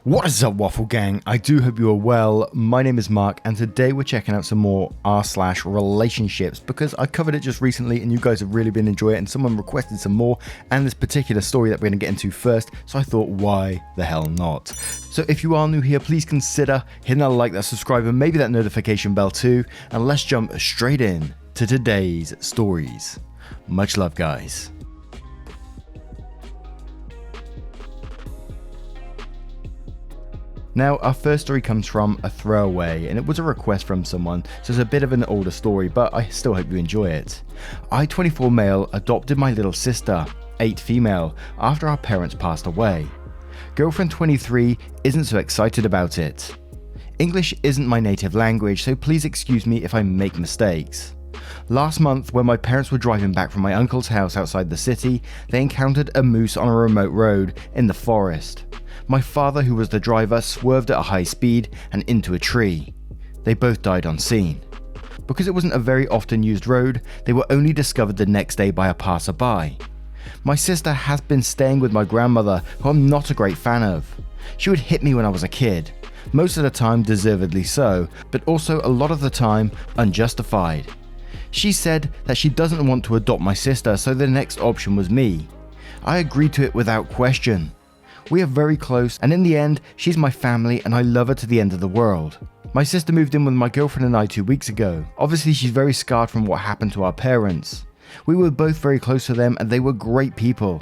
What is up, Waffle Gang? I do hope you are well. My name is Mark, and today we're checking out some more r/relationships because I covered it just recently and you guys have really been enjoying it, and someone requested some more, and this particular story that we're going to get into first, so I thought, why the hell not? So if you are new here, please consider hitting that like, that subscribe, and maybe that notification bell too, and let's jump straight in to today's stories. Much love, guys. Now, our first story comes from a throwaway, and it was a request from someone, so it's a bit of an older story, but I still hope you enjoy it. I, 24 male, adopted my little sister, 8 female, after our parents passed away. Girlfriend 23 isn't so excited about it. English isn't my native language, so please excuse me if I make mistakes. Last month, when my parents were driving back from my uncle's house outside the city, they encountered a moose on a remote road in the forest. My father, who was the driver, swerved at a high speed and into a tree. They both died on scene. Because it wasn't a very often used road, they were only discovered the next day by a passerby. My sister has been staying with my grandmother, who I'm not a great fan of. She would hit me when I was a kid, most of the time deservedly so, but also a lot of the time unjustified. She said that she doesn't want to adopt my sister, so the next option was me. I agreed to it without question. We are very close, and in the end, she's my family and I love her to the end of the world. My sister moved in with my girlfriend and I 2 weeks ago. Obviously, she's very scarred from what happened to our parents. We were both very close to them and they were great people.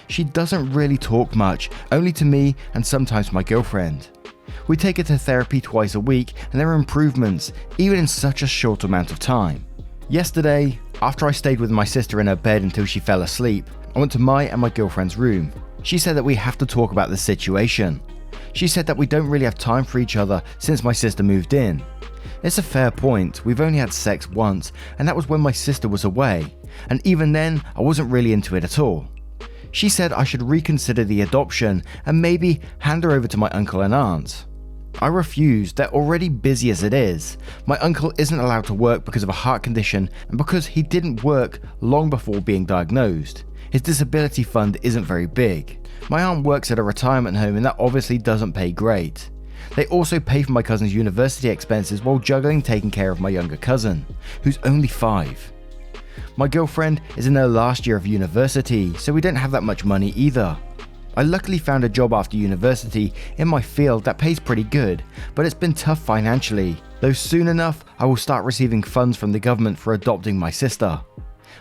She doesn't really talk much, only to me and sometimes my girlfriend. We take her to therapy twice a week and there are improvements, even in such a short amount of time. Yesterday, after I stayed with my sister in her bed until she fell asleep, I went to my and my girlfriend's room. She said that we have to talk about the situation. She said that we don't really have time for each other since my sister moved in. It's a fair point, we've only had sex once, and that was when my sister was away, and even then I wasn't really into it at all. She said I should reconsider the adoption and maybe hand her over to my uncle and aunt. I refused. They're already busy as it is. My uncle isn't allowed to work because of a heart condition and because he didn't work long before being diagnosed. His disability fund isn't very big. My aunt works at a retirement home and that obviously doesn't pay great. They also pay for my cousin's university expenses while juggling taking care of my younger cousin, who's only 5. My girlfriend is in her last year of university, so we don't have that much money either. I luckily found a job after university in my field that pays pretty good, but it's been tough financially, though soon enough I will start receiving funds from the government for adopting my sister.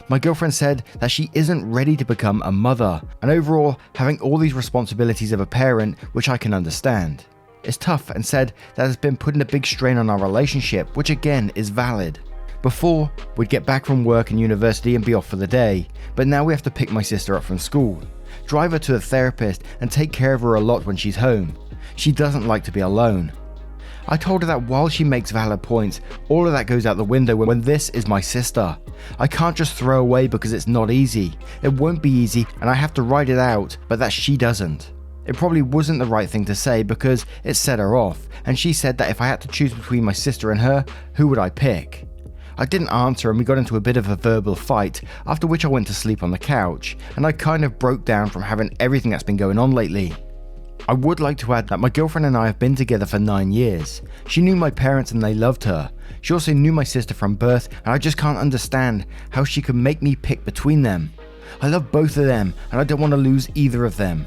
My girlfriend said that she isn't ready to become a mother, and overall having all these responsibilities of a parent, which I can understand. It's tough, and said that it's been putting a big strain on our relationship, which again is valid. Before, we'd get back from work and university and be off for the day, but now we have to pick my sister up from school, drive her to a therapist and take care of her a lot when she's home. She doesn't like to be alone. I told her that while she makes valid points, all of that goes out the window when this is my sister. I can't just throw away because it's not easy. It won't be easy and I have to ride it out, but that she doesn't. It probably wasn't the right thing to say because it set her off, and she said that if I had to choose between my sister and her, who would I pick? I didn't answer and we got into a bit of a verbal fight, after which I went to sleep on the couch, and I kind of broke down from having everything that's been going on lately. I would like to add that my girlfriend and I have been together for 9 years. She knew my parents and they loved her. She also knew my sister from birth, and I just can't understand how she could make me pick between them. I love both of them and I don't want to lose either of them.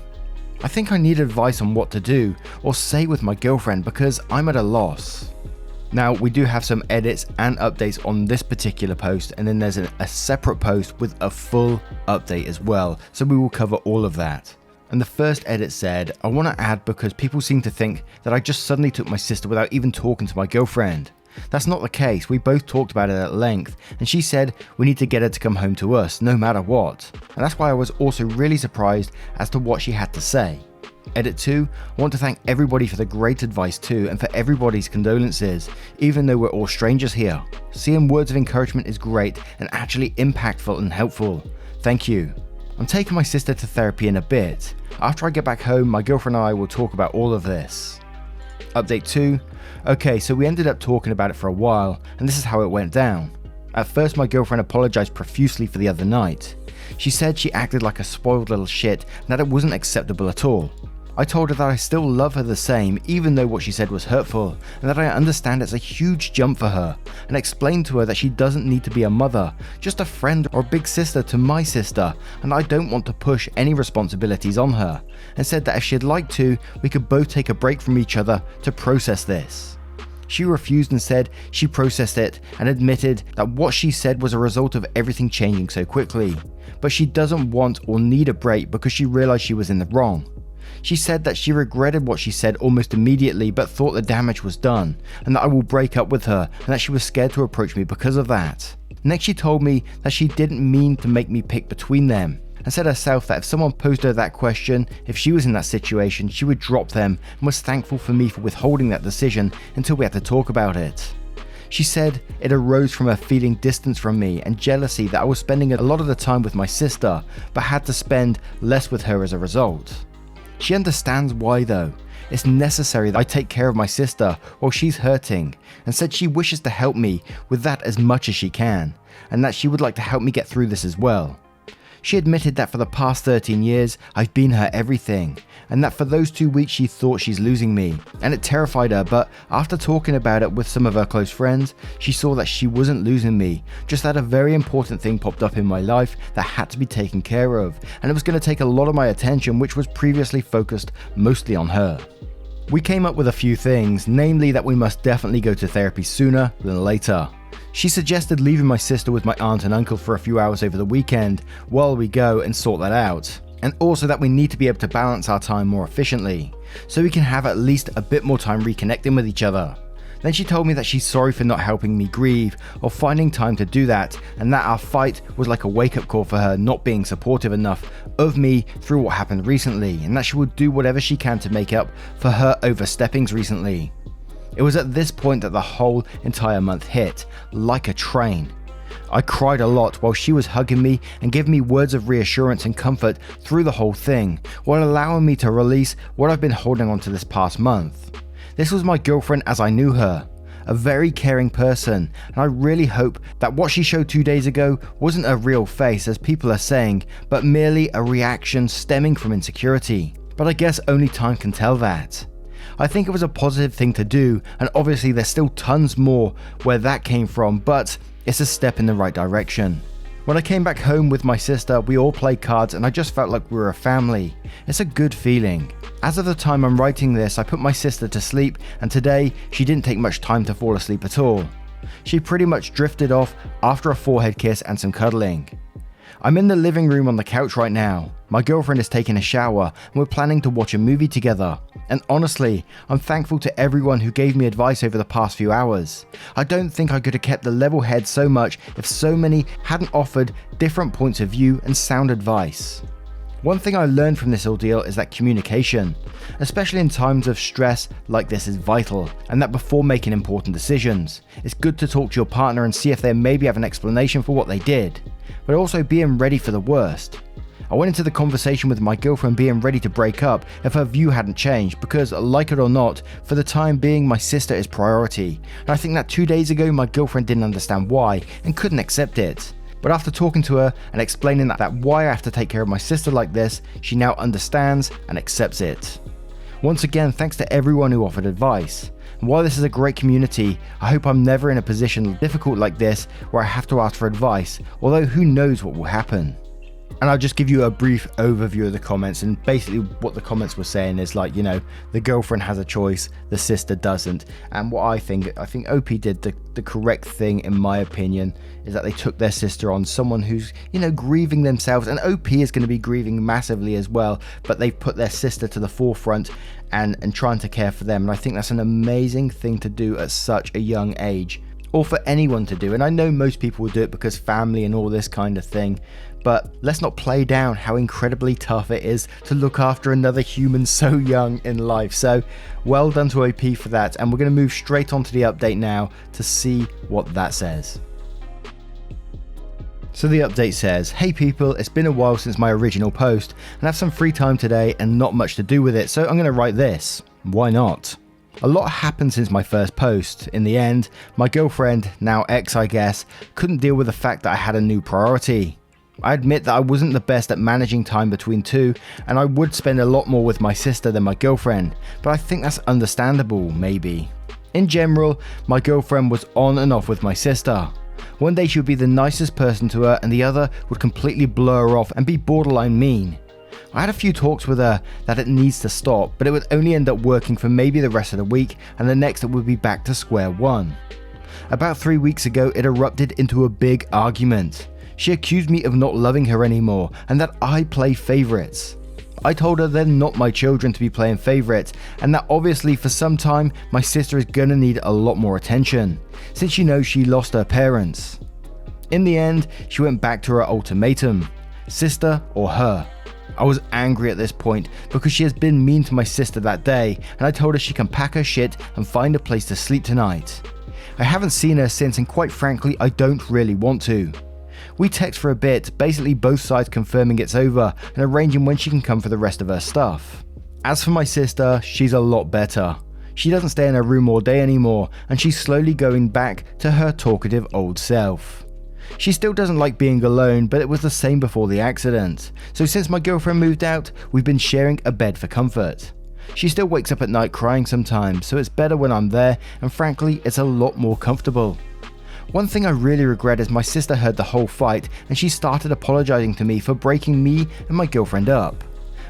I think I need advice on what to do or say with my girlfriend because I'm at a loss. Now, we do have some edits and updates on this particular post, and then there's a separate post with a full update as well, so we will cover all of that. And the first edit said, I want to add because people seem to think that I just suddenly took my sister without even talking to my girlfriend. That's not the case, we both talked about it at length, and she said we need to get her to come home to us, no matter what. And that's why I was also really surprised as to what she had to say. Edit 2, I want to thank everybody for the great advice too, and for everybody's condolences, even though we're all strangers here. Seeing words of encouragement is great and actually impactful and helpful. Thank you. I'm taking my sister to therapy in a bit. After I get back home, my girlfriend and I will talk about all of this. Update 2. Okay, so we ended up talking about it for a while, and this is how it went down. At first, my girlfriend apologized profusely for the other night. She said she acted like a spoiled little shit and that it wasn't acceptable at all. I told her that I still love her the same, even though what she said was hurtful, and that I understand it's a huge jump for her, and explained to her that she doesn't need to be a mother, just a friend or a big sister to my sister, and I don't want to push any responsibilities on her, and said that if she'd like to, we could both take a break from each other to process this. She refused and said she processed it and admitted that what she said was a result of everything changing so quickly, but she doesn't want or need a break because she realized she was in the wrong. She said that she regretted what she said almost immediately but thought the damage was done, and that I will break up with her, and that she was scared to approach me because of that. Next she told me that she didn't mean to make me pick between them, and said herself that if someone posed her that question, if she was in that situation, she would drop them, and was thankful for me for withholding that decision until we had to talk about it. She said it arose from her feeling distance from me and jealousy that I was spending a lot of the time with my sister, but had to spend less with her as a result. She understands why though. It's necessary that I take care of my sister while she's hurting, and said she wishes to help me with that as much as she can, and that she would like to help me get through this as well. She admitted that for the past 13 years, I've been her everything, and that for those 2 weeks she thought she's losing me, and it terrified her, but after talking about it with some of her close friends, she saw that she wasn't losing me, just that a very important thing popped up in my life that had to be taken care of, and it was going to take a lot of my attention, which was previously focused mostly on her. We came up with a few things, namely that we must definitely go to therapy sooner than later. She suggested leaving my sister with my aunt and uncle for a few hours over the weekend while we go and sort that out, and also that we need to be able to balance our time more efficiently, so we can have at least a bit more time reconnecting with each other. Then she told me that she's sorry for not helping me grieve or finding time to do that, and that our fight was like a wake-up call for her not being supportive enough of me through what happened recently, and that she would do whatever she can to make up for her oversteppings recently. It was at this point that the whole entire month hit, like a train. I cried a lot while she was hugging me and giving me words of reassurance and comfort through the whole thing, while allowing me to release what I've been holding on to this past month. This was my girlfriend as I knew her, a very caring person, and I really hope that what she showed 2 days ago wasn't a real face as people are saying, but merely a reaction stemming from insecurity. But I guess only time can tell that. I think it was a positive thing to do, and obviously there's still tons more where that came from, but it's a step in the right direction. When I came back home with my sister, we all played cards and I just felt like we were a family. It's a good feeling. As of the time I'm writing this, I put my sister to sleep, and today she didn't take much time to fall asleep at all. She pretty much drifted off after a forehead kiss and some cuddling. I'm in the living room on the couch right now. My girlfriend is taking a shower and we're planning to watch a movie together. And honestly, I'm thankful to everyone who gave me advice over the past few hours. I don't think I could have kept the level head so much if so many hadn't offered different points of view and sound advice. One thing I learned from this ordeal is that communication, especially in times of stress like this, is vital, and that before making important decisions, it's good to talk to your partner and see if they maybe have an explanation for what they did, but also being ready for the worst. I went into the conversation with my girlfriend being ready to break up if her view hadn't changed because, like it or not, for the time being my sister is priority, and I think that 2 days ago my girlfriend didn't understand why and couldn't accept it. But after talking to her and explaining that why I have to take care of my sister like this, she now understands and accepts it. Once again, thanks to everyone who offered advice. And while this is a great community, I hope I'm never in a position difficult like this where I have to ask for advice, although who knows what will happen. And I'll just give you a brief overview of the comments, and basically what the comments were saying is like, you know, the girlfriend has a choice, the sister doesn't. And what I think OP did the correct thing in my opinion is that they took their sister on, someone who's, you know, grieving themselves, and OP is going to be grieving massively as well, but they've put their sister to the forefront and trying to care for them. And I think that's an amazing thing to do at such a young age, or for anyone to do. And I know most people will do it because family and all this kind of thing, but let's not play down how incredibly tough it is to look after another human so young in life. So well done to OP for that, and we're going to move straight on to the update now to see what that says. So the update says, "Hey people, it's been a while since my original post and I have some free time today and not much to do with it, so I'm going to write this. Why not? A lot happened since my first post. In the end, my girlfriend, now ex I guess, couldn't deal with the fact that I had a new priority. I admit that I wasn't the best at managing time between two, and I would spend a lot more with my sister than my girlfriend, but I think that's understandable, maybe. In general, my girlfriend was on and off with my sister. One day she would be the nicest person to her, and the other would completely blow her off and be borderline mean. I had a few talks with her that it needs to stop, but it would only end up working for maybe the rest of the week, and the next it would be back to square one. About 3 weeks ago, it erupted into a big argument. She accused me of not loving her anymore and that I play favourites. I told her they're not my children to be playing favourites, and that obviously for some time my sister is gonna need a lot more attention, since you know she lost her parents. In the end, she went back to her ultimatum: sister or her. I was angry at this point because she has been mean to my sister that day, and I told her she can pack her shit and find a place to sleep tonight. I haven't seen her since, and quite frankly I don't really want to. We text for a bit, basically both sides confirming it's over and arranging when she can come for the rest of her stuff. As for my sister, she's a lot better. She doesn't stay in her room all day anymore, and she's slowly going back to her talkative old self. She still doesn't like being alone, but it was the same before the accident. So since my girlfriend moved out, we've been sharing a bed for comfort. She still wakes up at night crying sometimes, so it's better when I'm there, and frankly, it's a lot more comfortable. One thing I really regret is my sister heard the whole fight, and she started apologizing to me for breaking me and my girlfriend up.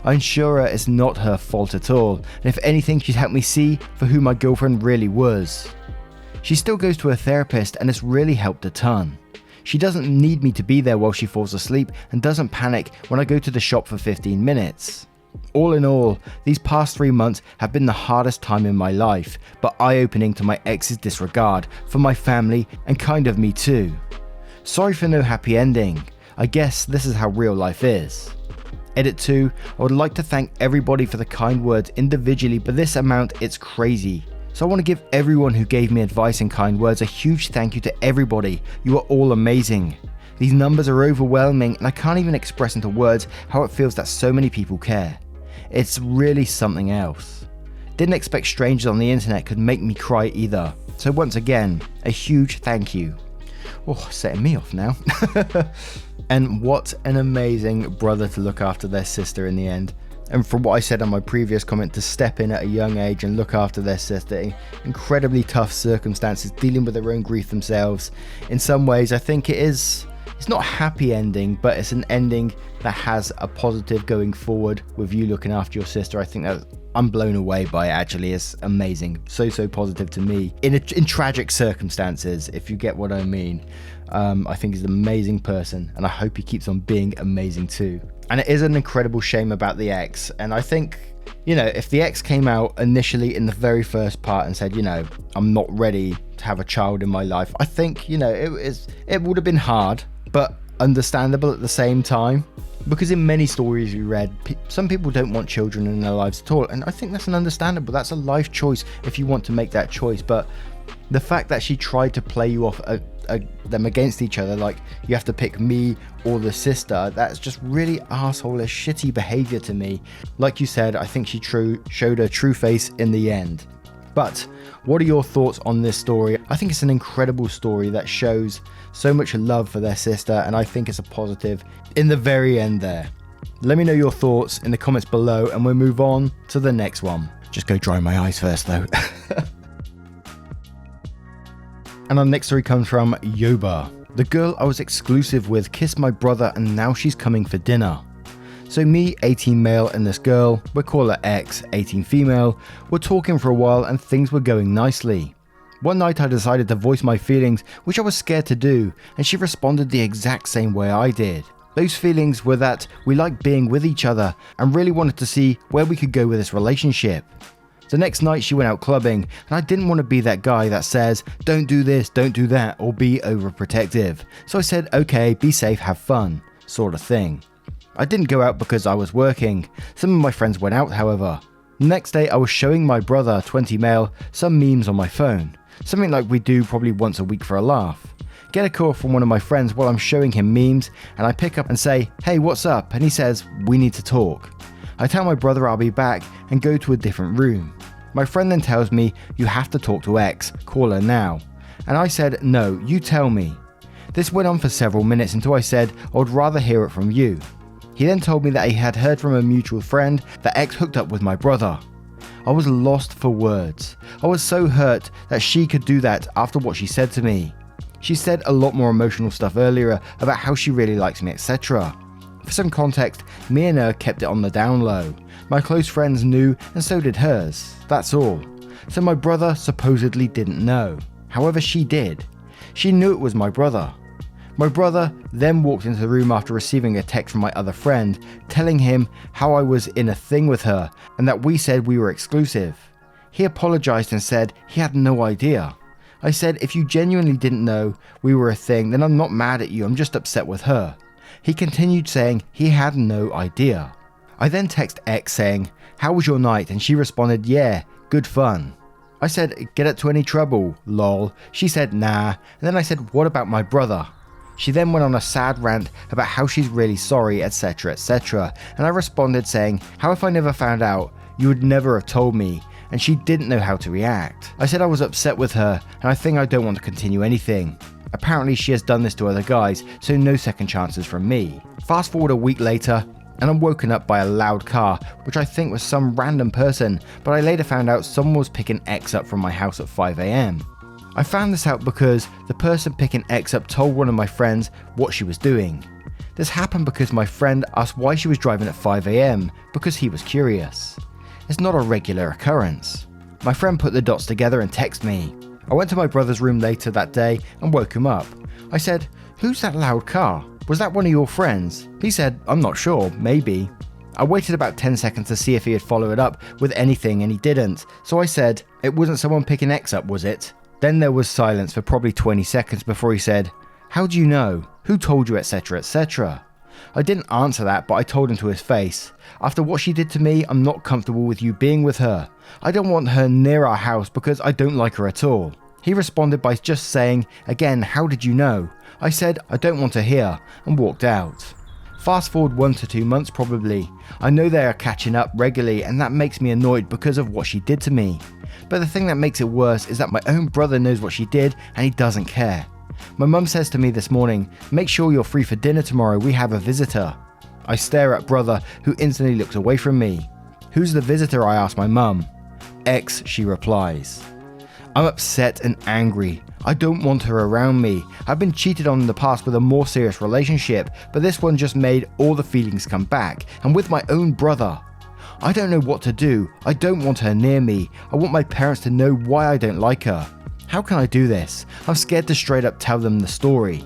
I assure her it's not her fault at all, and if anything, she's helped me see for who my girlfriend really was. She still goes to a therapist, and it's really helped a ton. She doesn't need me to be there while she falls asleep, and doesn't panic when I go to the shop for 15 minutes. All in all, these past 3 months have been the hardest time in my life, but eye-opening to my ex's disregard for my family and kind of me too. Sorry for no happy ending. I guess this is how real life is. Edit 2, I would like to thank everybody for the kind words individually, but this amount, it's crazy. So I want to give everyone who gave me advice and kind words a huge thank you to everybody. You are all amazing. These numbers are overwhelming, and I can't even express into words how it feels that so many people care. It's really something else. Didn't expect strangers on the internet could make me cry either. So once again, a huge thank you. Oh, setting me off now. And what an amazing brother to look after their sister in the end. And from what I said on my previous comment, to step in at a young age and look after their sister in incredibly tough circumstances, dealing with their own grief themselves. In some ways, I think it's not a happy ending, but it's an ending that has a positive going forward with you looking after your sister. I think that I'm blown away by it, actually. It's amazing. So positive to me. In tragic circumstances, if you get what I mean. I think he's an amazing person, and I hope he keeps on being amazing too. And it is an incredible shame about the ex, and I think, if the ex came out initially in the very first part and said, I'm not ready to have a child in my life, I think, it would have been hard, but understandable at the same time. Because in many stories we read, some people don't want children in their lives at all, and I think that's understandable. That's a life choice if you want to make that choice. But the fact that she tried to play you off them against each other, like you have to pick me or the sister, that's just really arsehole-ish, shitty behaviour to me. Like you said, I think she showed her true face in the end. But what are your thoughts on this story? I think it's an incredible story that shows so much love for their sister, and I think it's a positive in the very end there. Let me know your thoughts in the comments below, and we'll move on to the next one. Just go dry my eyes first though. And our next story comes from Yoba. The girl I was exclusive with kissed my brother, and now she's coming for dinner. So me, 18 male, and this girl, we'll call her X, 18 female, were talking for a while and things were going nicely. One night I decided to voice my feelings, which I was scared to do, and she responded the exact same way I did. Those feelings were that we liked being with each other and really wanted to see where we could go with this relationship. The next night she went out clubbing, and I didn't want to be that guy that says, don't do this, don't do that, or be overprotective. So I said, okay, be safe, have fun, sort of thing. I didn't go out because I was working. Some of my friends went out, however. The next day I was showing my brother, 20 male, some memes on my phone. Something like we do probably once a week for a laugh. Get a call from one of my friends while I'm showing him memes, and I pick up and say, hey, what's up? And he says, we need to talk. I tell my brother I'll be back and go to a different room. My friend then tells me, you have to talk to X, call her now. And I said, no, you tell me. This went on for several minutes until I said I would rather hear it from you. He then told me that he had heard from a mutual friend that X hooked up with my brother. I was lost for words. I was so hurt that she could do that after what she said to me. She said a lot more emotional stuff earlier about how she really likes me, etc. For some context, me and her kept it on the down low. My close friends knew and so did hers, that's all. So my brother supposedly didn't know. However, she did. She knew it was my brother. My brother then walked into the room after receiving a text from my other friend telling him how I was in a thing with her and that we said we were exclusive. He apologized and said he had no idea. I said if you genuinely didn't know we were a thing, then I'm not mad at you, I'm just upset with her. He continued saying he had no idea. I then texted X saying, "How was your night?" and she responded, "Yeah, good fun." I said, "Get up to any trouble, lol." She said, "Nah," and then I said, "What about my brother?" She then went on a sad rant about how she's really sorry, etc, etc, and I responded saying, "How if I never found out? You would never have told me," and she didn't know how to react. I said I was upset with her and I think I don't want to continue anything. Apparently she has done this to other guys, so no second chances from me. Fast forward a week later, and I'm woken up by a loud car, which I think was some random person, but I later found out someone was picking X up from my house at 5 AM. I found this out because the person picking X up told one of my friends what she was doing. This happened because my friend asked why she was driving at 5 AM because he was curious. It's not a regular occurrence. My friend put the dots together and texted me. I went to my brother's room later that day and woke him up. I said, "Who's that loud car? Was that one of your friends?" He said, "I'm not sure, maybe." I waited about 10 seconds to see if he had followed up with anything and he didn't, so I said, "It wasn't someone picking X up, was it?" Then there was silence for probably 20 seconds before he said, "How do you know? Who told you, etc, etc?" I didn't answer that, but I told him to his face, "After what she did to me, I'm not comfortable with you being with her. I don't want her near our house because I don't like her at all." He responded by just saying, again, "How did you know?" I said, "I don't want to hear," and walked out. Fast forward 1 to 2 months probably. I know they are catching up regularly and that makes me annoyed because of what she did to me. But the thing that makes it worse is that my own brother knows what she did and he doesn't care. My mum says to me this morning, "Make sure you're free for dinner tomorrow, we have a visitor." I stare at brother who instantly looks away from me. "Who's the visitor?" I ask my mum. "X," she replies. I'm upset and angry. I don't want her around me. I've been cheated on in the past with a more serious relationship, but this one just made all the feelings come back, and with my own brother. I don't know what to do. I don't want her near me. I want my parents to know why I don't like her. How can I do this? I'm scared to straight up tell them the story.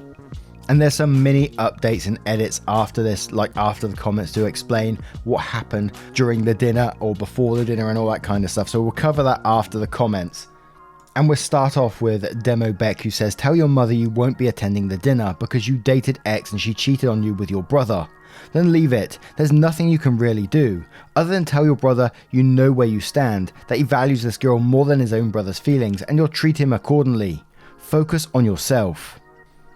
And there's some mini updates and edits after this, like after the comments, to explain what happened during the dinner or before the dinner and all that kind of stuff. So we'll cover that after the comments. And we'll start off with Demo Beck, who says, "Tell your mother you won't be attending the dinner because you dated X and she cheated on you with your brother. Then leave it. There's nothing you can really do, other than tell your brother you know where you stand, that he values this girl more than his own brother's feelings, and you'll treat him accordingly. Focus on yourself."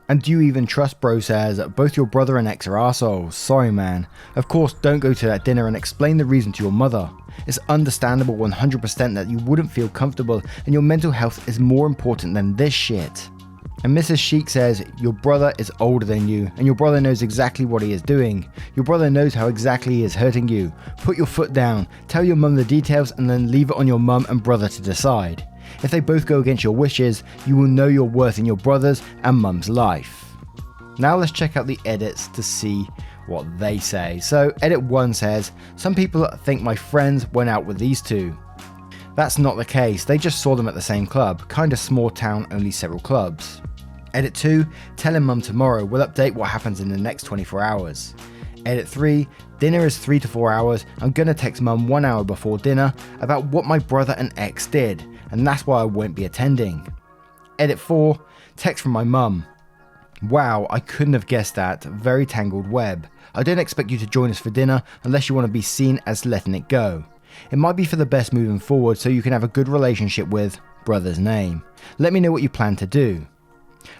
And do you even trust, bro says, "Both your brother and X are arseholes. Sorry man. Of course don't go to that dinner and explain the reason to your mother. It's understandable 100% that you wouldn't feel comfortable and your mental health is more important than this shit." And Mrs. Sheik says, "Your brother is older than you and your brother knows exactly what he is doing. Your brother knows how exactly he is hurting you. Put your foot down, tell your mum the details and then leave it on your mum and brother to decide. If they both go against your wishes, you will know your worth in your brother's and mum's life." Now let's check out the edits to see what they say. So edit 1 says, "Some people think my friends went out with these two. That's not the case, they just saw them at the same club, kinda small town, only several clubs." Edit 2, "Telling mum tomorrow, we'll update what happens in the next 24 hours. Edit 3, "Dinner is 3 to 4 hours, I'm gonna text mum 1 hour before dinner about what my brother and X did, and that's why I won't be attending." Edit 4, "Text from my mum. Wow, I couldn't have guessed that, very tangled web. I don't expect you to join us for dinner unless you want to be seen as letting it go. It might be for the best moving forward so you can have a good relationship with brother's name. Let me know what you plan to do."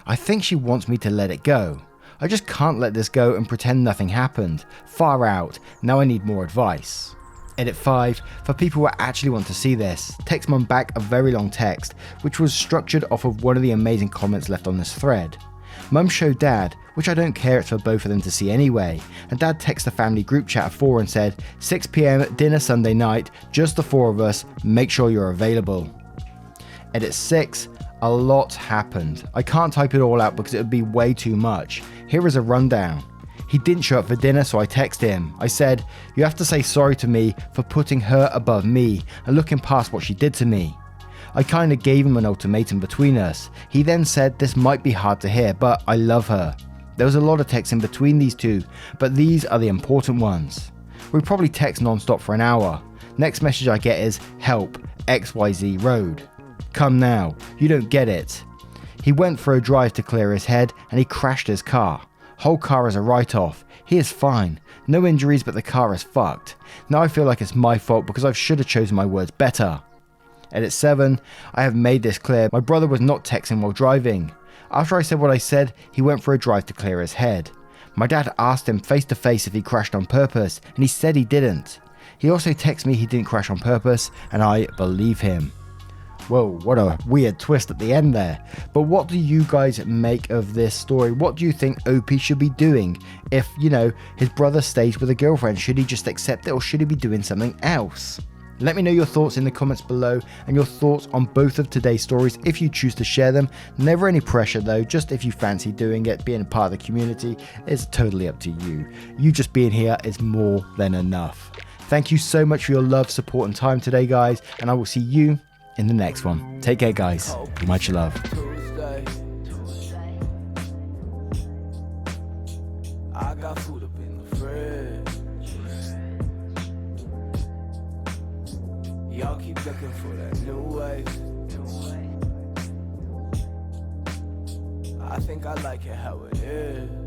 I think she wants me to let it go. I just can't let this go and pretend nothing happened. Far out, now I need more advice. Edit 5, "For people who actually want to see this, text mum back a very long text, which was structured off of one of the amazing comments left on this thread. Mum showed Dad, which I don't care, it's for both of them to see anyway, and Dad texted the family group chat of 4 and said, 6 PM dinner Sunday night, just the 4 of us, make sure you're available. Edit 6. A lot happened. I can't type it all out because it would be way too much. Here is a rundown. He didn't show up for dinner, so I texted him. I said, you have to say sorry to me for putting her above me and looking past what she did to me. I kinda gave him an ultimatum between us. He then said this might be hard to hear, but I love her. There was a lot of texting between these two, but these are the important ones. We probably text non-stop for an hour. Next message I get is, help, XYZ road. Come now, you don't get it. He went for a drive to clear his head and he crashed his car. Whole car is a write-off. He is fine. No injuries, but the car is fucked. Now I feel like it's my fault because I should have chosen my words better. Edit 7. I have made this clear. My brother was not texting while driving. After I said what I said, he went for a drive to clear his head. My dad asked him face to face if he crashed on purpose, and he said he didn't. He also texted me he didn't crash on purpose, and I believe him. Whoa, what a weird twist at the end there. But what do you guys make of this story? What do you think OP should be doing if, his brother stays with a girlfriend? Should he just accept it or should he be doing something else? Let me know your thoughts in the comments below and your thoughts on both of today's stories if you choose to share them. Never any pressure though, just if you fancy doing it, being a part of the community is totally up to you. You just being here is more than enough. Thank you so much for your love, support and time today guys, and I will see you in the next one. Take care guys, much love. I got food up in the fridge. Y'all keep looking for that new wave. I think I like it how it is.